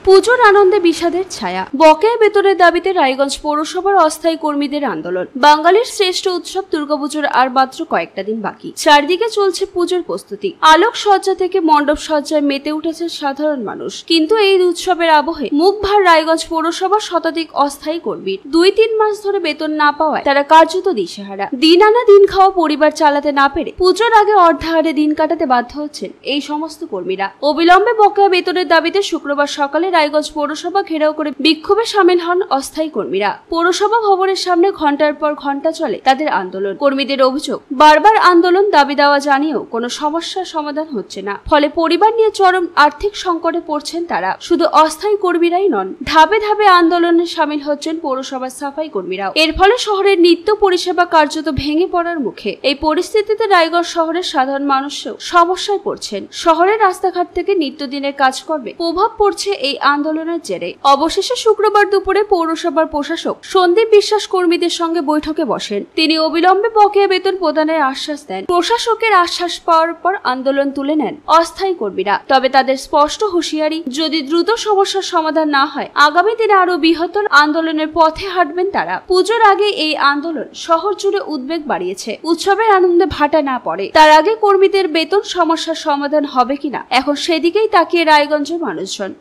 পুজোর আনন্দে বিষাদের ছায়া। বকেয়া বেতনের দাবিতে রায়গঞ্জ পৌরসভার অস্থায়ী কর্মীদের আন্দোলন। বাঙালির শ্রেষ্ঠ উৎসব দুর্গাপুজোর আর মাত্র কয়েকটা দিন বাকি। চারদিকে চলছে পুজোর প্রস্তুতি। আলোক সজ্জা থেকে মণ্ডপ সজ্জায় মেতে উঠেছে সাধারণ মানুষ। কিন্তু এই উৎসবের আবহে মুখ ভার রায়গঞ্জ পৌরসভার শতাধিক অস্থায়ী কর্মীর। 2-3 মাস ধরে বেতন না পাওয়ায় তারা কার্যত দিশেহারা। দিন আনা দিন খাওয়া পরিবার চালাতে না পেরে পুজোর আগে অর্ধাহারে দিন কাটাতে বাধ্য হচ্ছেন এই সমস্ত কর্মীরা। অবিলম্বে বকেয়া বেতনের দাবিতে শুক্রবার সকালে রায়গঞ্জ পৌরসভা ঘেরাও করে বিক্ষোভে সামিল হন অস্থায়ী কর্মীরা। পৌরসভা ভবনের সামনে ঘন্টার পর ঘন্টা চলে তাদের আন্দোলন। কর্মীদের অভিযোগ, বারবার আন্দোলন দাবি দেওয়া জানিয়েও কোনো সমস্যার সমাধান হচ্ছে না। ফলে পরিবার নিয়ে চরম আর্থিক সংকটে পড়ছেন তারা। শুধু অস্থায়ী কর্মীরাই নন, ধাপে ধাপে আন্দোলনে সামিল হচ্ছেন পৌরসভার সাফাই কর্মীরাও। এর ফলে শহরের নিত্য পরিষেবা কার্যত ভেঙে পড়ার মুখে। এই পরিস্থিতিতে রায়গঞ্জ শহরের সাধারণ মানুষও সমস্যায় পড়ছেন। শহরের রাস্তাঘাট থেকে নিত্যদিনের কাজকর্মে প্রভাব পড়ছে এই আন্দোলনের জেরে। অবশেষে শুক্রবার দুপুরে পৌরসভার প্রশাসক সন্দীপ বিশ্বাস কর্মীদের সঙ্গে বৈঠকে বসেন। তিনি অবিলম্বে বকেয়া বেতন প্রদানের আশ্বাস দেন। প্রশাসকের আশ্বাস পাওয়ার পর আন্দোলন তুলে নেন অস্থায়ী কর্মীরা। তবে তাদের স্পষ্ট হুঁশিয়ারি, যদি দ্রুত সমস্যার সমাধান না হয় আগামী দিনে আরো বৃহত্তর আন্দোলনের পথে হাঁটবেন তারা। পুজোর আগে এই আন্দোলন শহর জুড়ে উদ্বেগ বাড়িয়েছে। উৎসবের আনন্দে ভাটা না পড়ে তার আগে কর্মীদের বেতন সমস্যার সমাধান হবে কিনা এখন সেদিকেই তাকিয়ে রায়গঞ্জের মানুষজন।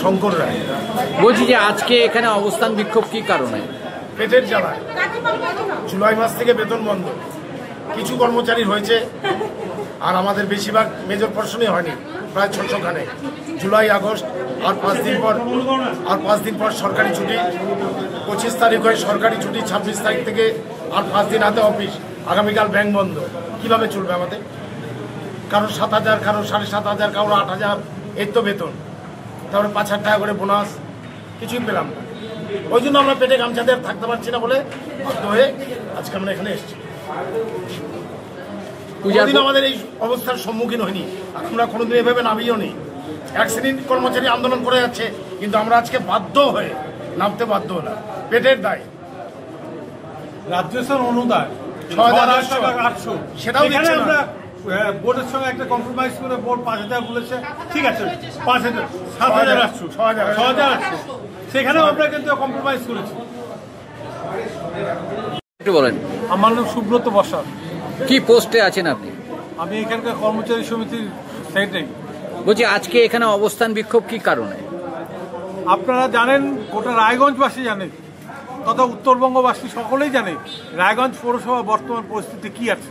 শঙ্কর রায় বলছি যে আজকে এখানে অবস্থান বিক্ষোভ কি কারণে? পেটের জ্বালায় জুলাই মাস থেকে বেতন বন্ধ। কিছু কর্মচারী হয়েছে, আর আমাদের বেশিরভাগ মেজর পোর্শনই হয়নি, প্রায় 600 খানে। জুলাই আগস্ট আর 5 দিন পর সরকারি ছুটি। 25 তারিখ হয় সরকারি ছুটি, 26 তারিখ থেকে আর 5 দিন হাতে অফিস। আগামীকাল ব্যাংক বন্ধ। কিভাবে চলবে আমাদের? কারো 7,000, কারো 7,500, কারো 8,000, এই তো বেতন। তারপরে 5,000 টাকা করে বোনাস, কিছুই পেলাম না। ওই জন্য আমরা পেটে গামছা দিয়ে থাকতে পারছি না বলে বাধ্য হয়ে আজকে আমরা এখানে এসেছি। কোনোদিন আমাদের এই অবস্থার সম্মুখীন হয়নি, আমরা কোনোদিন এভাবে নামিও নেই। এক শ্রেণীর কর্মচারী আন্দোলন করে যাচ্ছে, কিন্তু আমরা আজকে বাধ্য হয়ে নামতে বাধ্য হলাম। পেটের দায়। রাজ্য অনুদান 6,800, সেটাও দিচ্ছে না। বোর্ডের সঙ্গে একটা কম্প্রোমাইজ করে বোর্ড 5,000 বলেছে, ঠিক আছে 5,000, 7,800, 6,800, সেখানেও আমরা কিন্তু কম্প্রোমাইজ করেছি। একটু বলেন। আমার নাম সুব্রত বসাক। কি পোস্টে আছেন আপনি? আমি এখানকার কর্মচারী সমিতির সেক্রেটারি। বলছি আজকে এখানে অবস্থান বিক্ষোভ কি কারণে? আপনারা জানেন, গোটা রায়গঞ্জবাসী জানে, তথা উত্তরবঙ্গবাসী সকলেই জানে রায়গঞ্জ পৌরসভা বর্তমান পরিস্থিতি কি আছে।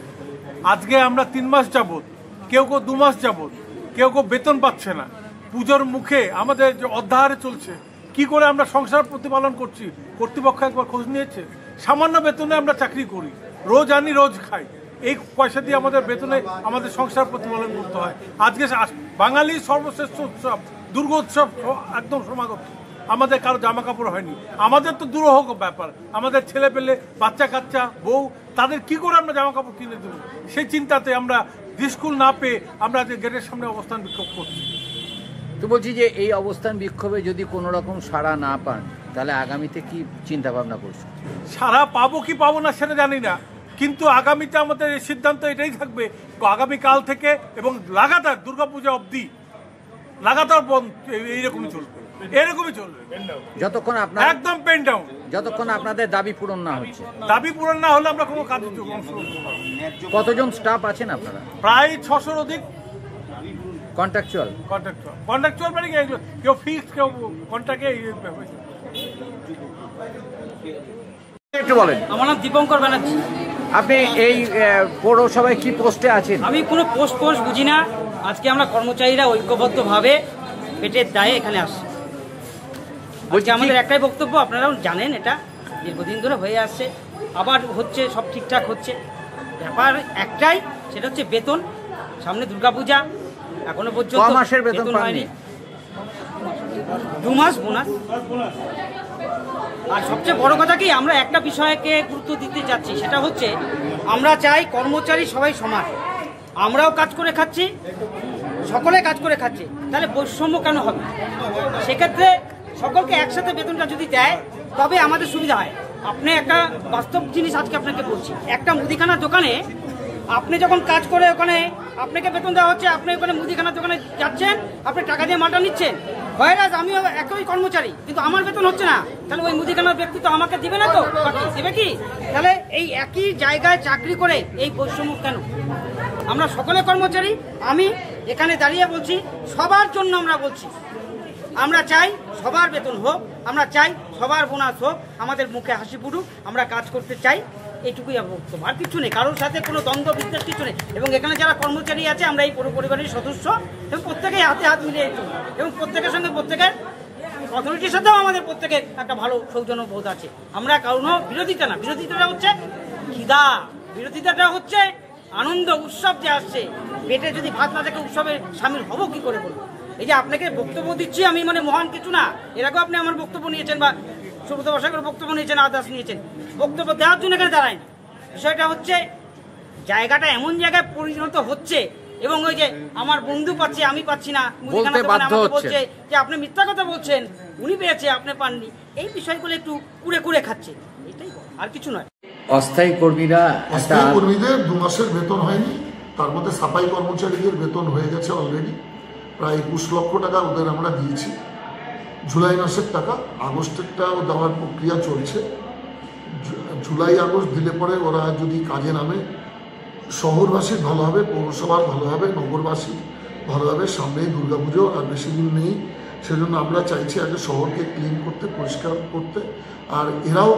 আজকে আমরা 3 মাস যাবৎ, কেউ 2 মাস যাবৎ, কেউ বেতন পাচ্ছে না। পুজোর মুখে আমাদের যে অর্ধাহারে চলছে, কি করে আমরা সংসার প্রতিপালন করছি কর্তৃপক্ষ একবার খোঁজ নিয়েছে? সামান্য বেতনে আমরা চাকরি করি, রোজ আনি রোজ খাই। এই পয়সা দিয়ে আমাদের বেতনে আমাদের সংসার প্রতিপালন করতে হয়। আজকে বাঙালির সর্বশ্রেষ্ঠ উৎসব দুর্গোৎসব একদম সমাগত। আমাদের কারো জামা কাপড় হয়নি। আমাদের তো দুরূহ ব্যাপার। আমাদের ছেলে পেলে, বাচ্চা কাচ্চা, বউ, তাদের কি করে আমরা জামা কাপড় কিনে দেবো? সেই চিন্তাতে আমরা স্কুল না পেয়ে আমরা যে গেটের সামনে অবস্থান বিক্ষোভ করছি। তো বলছি যে এই অবস্থান বিক্ষোভে যদি কোনো রকম সাড়া না পান, তাহলে আগামীতে কি চিন্তা ভাবনা করছেন? সাড়া পাবো কি পাবো না সেটা জানি না, কিন্তু আগামীতে আমাদের সিদ্ধান্ত এটাই থাকবে, আগামীকাল থেকে এবং লাগাতার দুর্গাপূজা অবধি লাগাতার বন্ধ। এইরকমই চলবে, এরকমই চলবে যতক্ষণ আপনার একদম পেন ডাউন, যতক্ষণ আপনাদের দাবি পূরণ না হচ্ছে। দাবি পূরণ না হলে আমরা কোনো কাজে অংশগ্রহণ করব না। কতজন স্টাফ আছেন আপনারা? প্রায় 600-র অধিক। কন্ট্রাকচুয়াল মানে কি, এগুলো কেউ ফিক্সড, কেউ কন্ট্রাক্টে। একটু বলেন। আমার নাম দীপঙ্কর ব্যানার্জি। আপনি এই পৌরসভায় কি পোস্টে আছেন? আমি কোনো পোস্ট বুঝি না। আজকে আমরা কর্মচারীরা ঐক্যবদ্ধভাবে পেটের দায়ে এখানে আসছি। বলছি আমাদের একটাই বক্তব্য, আপনারাও জানেন এটা দীর্ঘদিন ধরে হয়ে আসছে, আবার হচ্ছে, সব ঠিকঠাক হচ্ছে। ব্যাপার একটাই, সেটা হচ্ছে বেতন। সামনে দুর্গাপূজা, এখনো পর্যন্ত মাসের বেতন হয়নি। 2 মাস বোনাস। আর সবচেয়ে বড় কথা কি, আমরা একটা বিষয়কে গুরুত্ব দিতে যাচ্ছি, সেটা হচ্ছে আমরা চাই কর্মচারী সবাই সমান। আমরাও কাজ করে খাচ্ছি, সকলে কাজ করে খাচ্ছে, তাহলে বৈষম্য কেন হবে? সেক্ষেত্রে সকলকে একসাথে বেতনটা যদি দেয় তবে আমাদের সুবিধা হয়। আপনি একটা বাস্তব জিনিস আজকে আপনাকে বলছি, একটা মুদিখানার দোকানে আপনি যখন কাজ করে ওখানে আপনাকে বেতন দেওয়া হচ্ছে, আপনি ওখানে মুদিখানার দোকানে যাচ্ছেন, আপনি টাকা দিয়ে মালটা নিচ্ছেন, ভাইরাজ আমিও একই কর্মচারী, কিন্তু আমার বেতন হচ্ছে না, তাহলে ওই মুদিখানার ব্যক্তি তো আমাকে দিবে না, তো বাকি দেবে কি? তাহলে এই একই জায়গায় চাকরি করে এই বৈষম্য কেন? আমরা সকলে কর্মচারী, আমি এখানে দাঁড়িয়ে বলছি সবার জন্য আমরা বলছি, আমরা চাই সবার বেতন হোক, আমরা চাই সবার বোনাস হোক, আমাদের মুখে হাসি ফুটুক, আমরা কাজ করতে চাই, এইটুকুই বক্তব্য, আর কিছু নেই, কারোর সাথে কোনো দ্বন্দ্ব বিদ্বেষ কিছু নেই। এবং এখানে যারা কর্মচারী আছে আমরা এই পুরো পরিবারের সদস্য, এবং প্রত্যেকেই হাতে হাত মিলিয়ে একটু, এবং প্রত্যেকের সঙ্গে প্রত্যেকের অথরিটির সাথেও আমাদের প্রত্যেকের একটা ভালো সৌজন্য বোধ আছে। আমরা কারণ বিরোধিতা না, বিরোধিতাটা হচ্ছে খিদা, বিরোধিতাটা হচ্ছে আনন্দ উৎসব যে আসছে, পেটে যদি ভাত না থাকে উৎসবে সামিল হবো কি করে বলবো? এই যে আপনাকে বক্তব্য দিচ্ছি আমি, মানে মহান কিছু না, এর আগেও আপনি আমার বক্তব্য নিয়েছেন বা সুব্রত বসাকের বক্তব্য নিয়েছেন, আদার্স নিয়েছেন, বক্তব্য দেওয়ার জন্য এখানে দাঁড়ায় না। বিষয়টা হচ্ছে জায়গাটা এমন জায়গায় পরিণত হচ্ছে, এবং ওই যে আমার বন্ধু পাচ্ছে আমি পাচ্ছি না, বলছে যে আপনি মিথ্যা কথা বলছেন, উনি পেয়েছে আপনি পাননি, এই বিষয়গুলো একটু কুড়ে কুড়ে খাচ্ছে, এটাই আর কিছু নয়। অস্থায়ী কর্মীদের 2 মাসের বেতন হয়নি, তার মধ্যে সাফাই কর্মচারীদের বেতন হয়ে গেছে অলরেডি, প্রায় 21 লক্ষ টাকা ওদের আমরা দিয়েছি। জুলাই মাসের টাকা, আগস্টেরটাও দেওয়ার প্রক্রিয়া চলছে। জুলাই আগস্ট দিলে পরে ওরা যদি কাজে নামে, শহরবাসীর ভালো হবে, পৌরসভার ভালো হবে, নগরবাসীর ভালো হবে। সামনেই দুর্গাপুজো, আর বেশি দিন নেই, সেজন্য আমরা চাইছি আগে শহরকে ক্লিন করতে, পরিষ্কার করতে। আর এরাও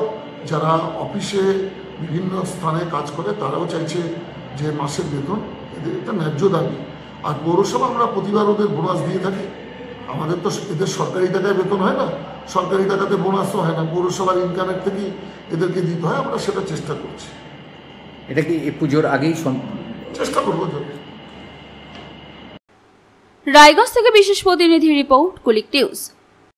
যারা অফিসে বিভিন্ন স্থানে কাজ করে তারাও চাইছে যে মাসের বেতন, এদের একটা ন্যায্য দাবি। আর পৌরসভা আমরা প্রতিবার ওদের বোনাস দিয়ে থাকি, আমাদের তো এদের সরকারি টাকায় বেতন হয় না, সরকারি টাকাতে বোনাসও হয় না, পৌরসভার ইনকামের থেকেই এদেরকে দিতে হয়, আমরা সেটা চেষ্টা করছি। এটা কি এই পুজোর আগেই চেষ্টা করবো। রায়গঞ্জ থেকে বিশেষ প্রতিনিধি রিপোর্ট, কুলিক নিউজ।